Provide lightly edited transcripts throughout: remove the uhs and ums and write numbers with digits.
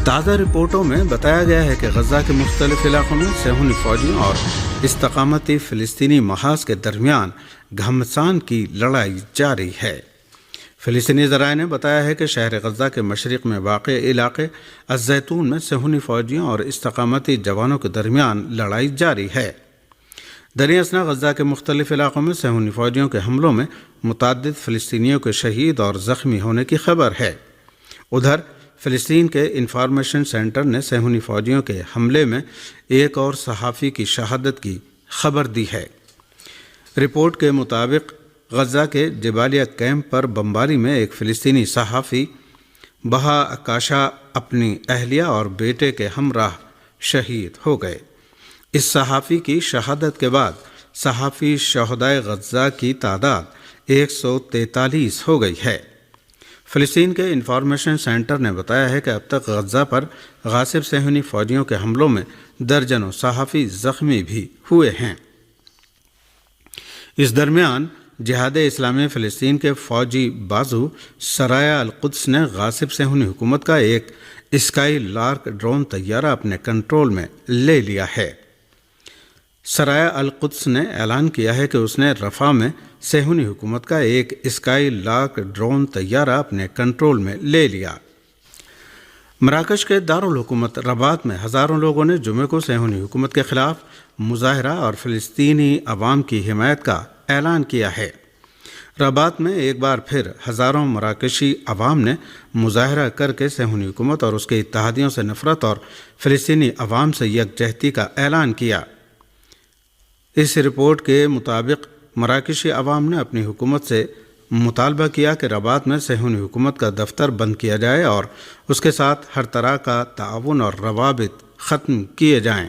تازہ رپورٹوں میں بتایا گیا ہے کہ غزہ کے مختلف علاقوں میں صہیونی فوجیوں اور استقامتی فلسطینی محاذ کے درمیان گھمسان کی لڑائی جاری ہے۔ فلسطینی ذرائع نے بتایا ہے کہ شہر غزہ کے مشرق میں واقع علاقے الزیتون میں صہیونی فوجیوں اور استقامتی جوانوں کے درمیان لڑائی جاری ہے۔ دریں اثنا غزہ کے مختلف علاقوں میں صہیونی فوجیوں کے حملوں میں متعدد فلسطینیوں کے شہید اور زخمی ہونے کی خبر ہے۔ ادھر فلسطین کے انفارمیشن سینٹر نے صہیونی فوجیوں کے حملے میں ایک اور صحافی کی شہادت کی خبر دی ہے۔ رپورٹ کے مطابق غزہ کے جبالیہ کیمپ پر بمباری میں ایک فلسطینی صحافی بہا اکاشا اپنی اہلیہ اور بیٹے کے ہمراہ شہید ہو گئے۔ اس صحافی کی شہادت کے بعد صحافی شہدائے غزہ کی تعداد 143 ہو گئی ہے۔ فلسطین کے انفارمیشن سینٹر نے بتایا ہے کہ اب تک غزہ پر غاصب صہیونی فوجیوں کے حملوں میں درجنوں صحافی زخمی بھی ہوئے ہیں۔ اس درمیان جہاد اسلامی فلسطین کے فوجی بازو سرایہ القدس نے غاصب صہیونی حکومت کا ایک اسکائی لارک ڈرون طیارہ اپنے کنٹرول میں لے لیا ہے۔ سرایہ القدس نے اعلان کیا ہے کہ اس نے رفح میں صہیونی حکومت کا ایک اسکائی لارک ڈرون طیارہ اپنے کنٹرول میں لے لیا۔ مراکش کے دارالحکومت رباط میں ہزاروں لوگوں نے جمعے کو صہیونی حکومت کے خلاف مظاہرہ اور فلسطینی عوام کی حمایت کا اعلان کیا ہے۔ رباط میں ایک بار پھر ہزاروں مراکشی عوام نے مظاہرہ کر کے صہیونی حکومت اور اس کے اتحادیوں سے نفرت اور فلسطینی عوام سے یکجہتی کا اعلان کیا۔ اس رپورٹ کے مطابق مراکشی عوام نے اپنی حکومت سے مطالبہ کیا کہ رباط میں صہیونی حکومت کا دفتر بند کیا جائے اور اس کے ساتھ ہر طرح کا تعاون اور روابط ختم کیے جائیں۔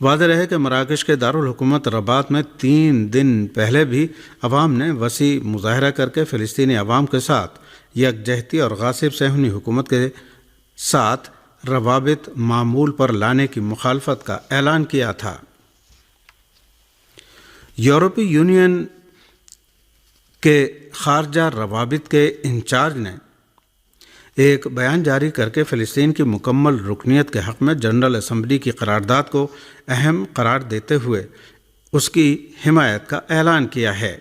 واضح رہے کہ مراکش کے دارالحکومت رباط میں 3 دن پہلے بھی عوام نے وسیع مظاہرہ کر کے فلسطینی عوام کے ساتھ یکجہتی اور غاصب صہیونی حکومت کے ساتھ روابط معمول پر لانے کی مخالفت کا اعلان کیا تھا۔ یورپی یونین کے خارجہ روابط کے انچارج نے ایک بیان جاری کر کے فلسطین کی مکمل رکنیت کے حق میں جنرل اسمبلی کی قرارداد کو اہم قرار دیتے ہوئے اس کی حمایت کا اعلان کیا ہے۔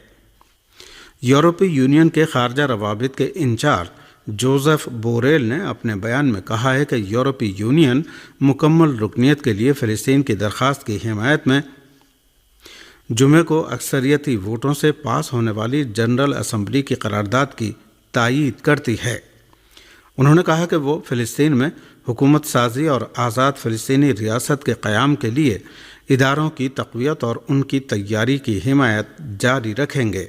یورپی یونین کے خارجہ روابط کے انچارج جوزف بوریل نے اپنے بیان میں کہا ہے کہ یورپی یونین مکمل رکنیت کے لیے فلسطین کی درخواست کی حمایت میں جمعے کو اکثریتی ووٹوں سے پاس ہونے والی جنرل اسمبلی کی قرارداد کی تائید کرتی ہے۔ انہوں نے کہا کہ وہ فلسطین میں حکومت سازی اور آزاد فلسطینی ریاست کے قیام کے لیے اداروں کی تقویت اور ان کی تیاری کی حمایت جاری رکھیں گے۔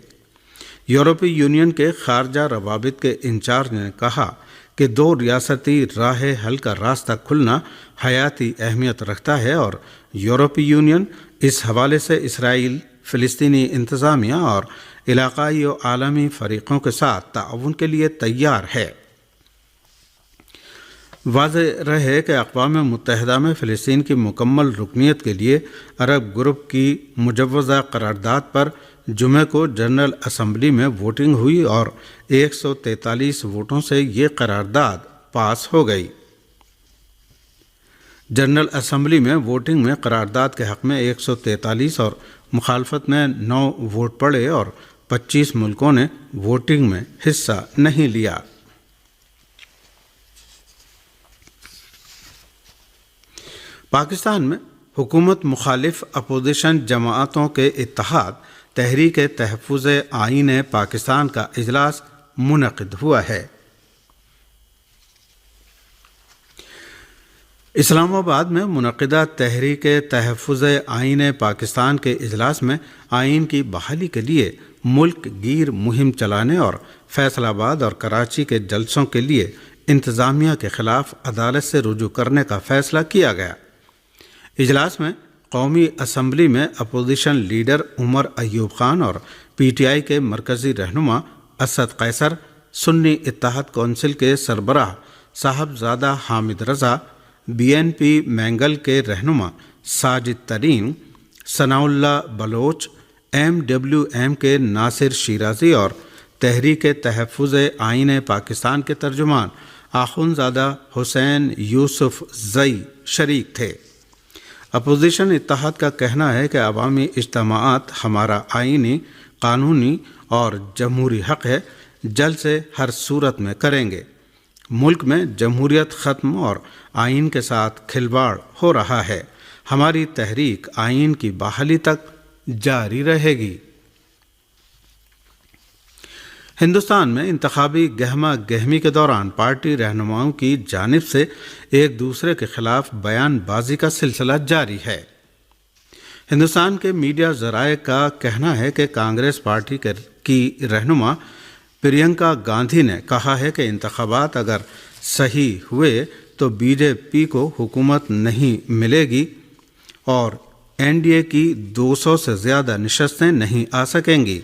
یورپی یونین کے خارجہ روابط کے انچارج نے کہا کہ 2 ریاستی راہ حل کا راستہ کھلنا حیاتی اہمیت رکھتا ہے اور یورپی یونین اس حوالے سے اسرائیل، فلسطینی انتظامیہ اور علاقائی و عالمی فریقوں کے ساتھ تعاون کے لیے تیار ہے۔ واضح رہے کہ اقوام متحدہ میں فلسطین کی مکمل رکنیت کے لیے عرب گروپ کی مجوزہ قرارداد پر جمعے کو جنرل اسمبلی میں ووٹنگ ہوئی اور 143 ووٹوں سے یہ قرارداد پاس ہو گئی۔ جنرل اسمبلی میں ووٹنگ میں قرارداد کے حق میں 143 اور مخالفت میں 9 ووٹ پڑے اور 25 ملکوں نے ووٹنگ میں حصہ نہیں لیا۔ پاکستان میں حکومت مخالف اپوزیشن جماعتوں کے اتحاد تحریک تحفظ آئین پاکستان کا اجلاس منعقد ہوا ہے۔ اسلام آباد میں منعقدہ تحریک تحفظ آئین پاکستان کے اجلاس میں آئین کی بحالی کے لیے ملک گیر مہم چلانے اور فیصل آباد اور کراچی کے جلسوں کے لیے انتظامیہ کے خلاف عدالت سے رجوع کرنے کا فیصلہ کیا گیا۔ اجلاس میں قومی اسمبلی میں اپوزیشن لیڈر عمر ایوب خان اور پی ٹی آئی کے مرکزی رہنما اسد قیصر، سنی اتحاد کونسل کے سربراہ صاحبزادہ حامد رضا، بی این پی مینگل کے رہنما ساجد ترین، ثناء اللہ بلوچ، ایم ڈبلیو ایم کے ناصر شیرازی اور تحریک تحفظ آئین پاکستان کے ترجمان آخوندزادہ حسین یوسف زئی شریک تھے۔ اپوزیشن اتحاد کا کہنا ہے کہ عوامی اجتماعات ہمارا آئینی، قانونی اور جمہوری حق ہے، جلد سے ہر صورت میں کریں گے۔ ملک میں جمہوریت ختم اور آئین کے ساتھ کھلواڑ ہو رہا ہے، ہماری تحریک آئین کی بحالی تک جاری رہے گی۔ ہندوستان میں انتخابی گہما گہمی کے دوران پارٹی رہنماؤں کی جانب سے ایک دوسرے کے خلاف بیان بازی کا سلسلہ جاری ہے۔ ہندوستان کے میڈیا ذرائع کا کہنا ہے کہ کانگریس پارٹی کی رہنما پرینکا گاندھی نے کہا ہے کہ انتخابات اگر صحیح ہوئے تو بی جے پی کو حکومت نہیں ملے گی اور این ڈی اے کی 200 سے زیادہ نشستیں نہیں آ سکیں گی۔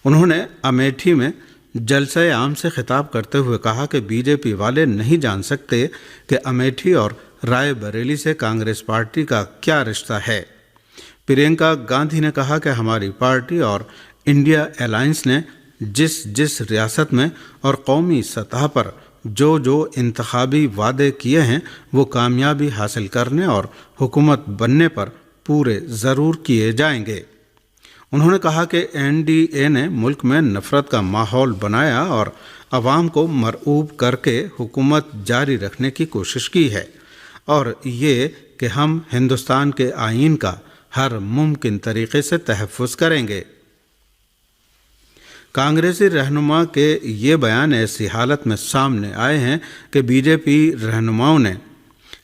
انہوں نے امیٹھی میں جلسہ عام سے خطاب کرتے ہوئے کہا کہ بی جے پی والے نہیں جان سکتے کہ امیٹھی اور رائے بریلی سے کانگریس پارٹی کا کیا رشتہ ہے۔ پرینکا گاندھی نے کہا کہ ہماری پارٹی اور انڈیا الائنس نے جس ریاست میں اور قومی سطح پر جو انتخابی وعدے کیے ہیں وہ کامیابی حاصل کرنے اور حکومت بننے پر پورے ضرور کیے جائیں گے۔ انہوں نے کہا کہ این ڈی اے نے ملک میں نفرت کا ماحول بنایا اور عوام کو مرعوب کر کے حکومت جاری رکھنے کی کوشش کی ہے، اور یہ کہ ہم ہندوستان کے آئین کا ہر ممکن طریقے سے تحفظ کریں گے۔ کانگریسی رہنما کے یہ بیان ایسی حالت میں سامنے آئے ہیں کہ بی جے پی رہنماؤں نے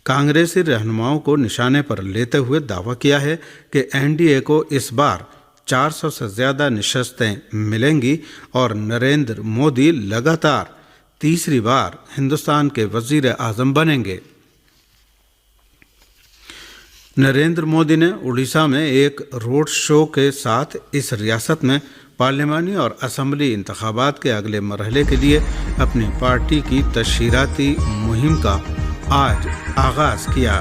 کانگریسی رہنماؤں کو نشانے پر لیتے ہوئے دعویٰ کیا ہے کہ این ڈی اے کو اس بار 400 سے زیادہ نشستیں ملیں گی اور نریندر مودی لگاتار تیسری بار ہندوستان کے وزیر اعظم بنیں گے۔ نریندر مودی نے اڑیسہ میں ایک روڈ شو کے ساتھ اس ریاست میں پارلیمانی اور اسمبلی انتخابات کے اگلے مرحلے کے لیے اپنی پارٹی کی تشہیراتی مہم کا آج آغاز کیا۔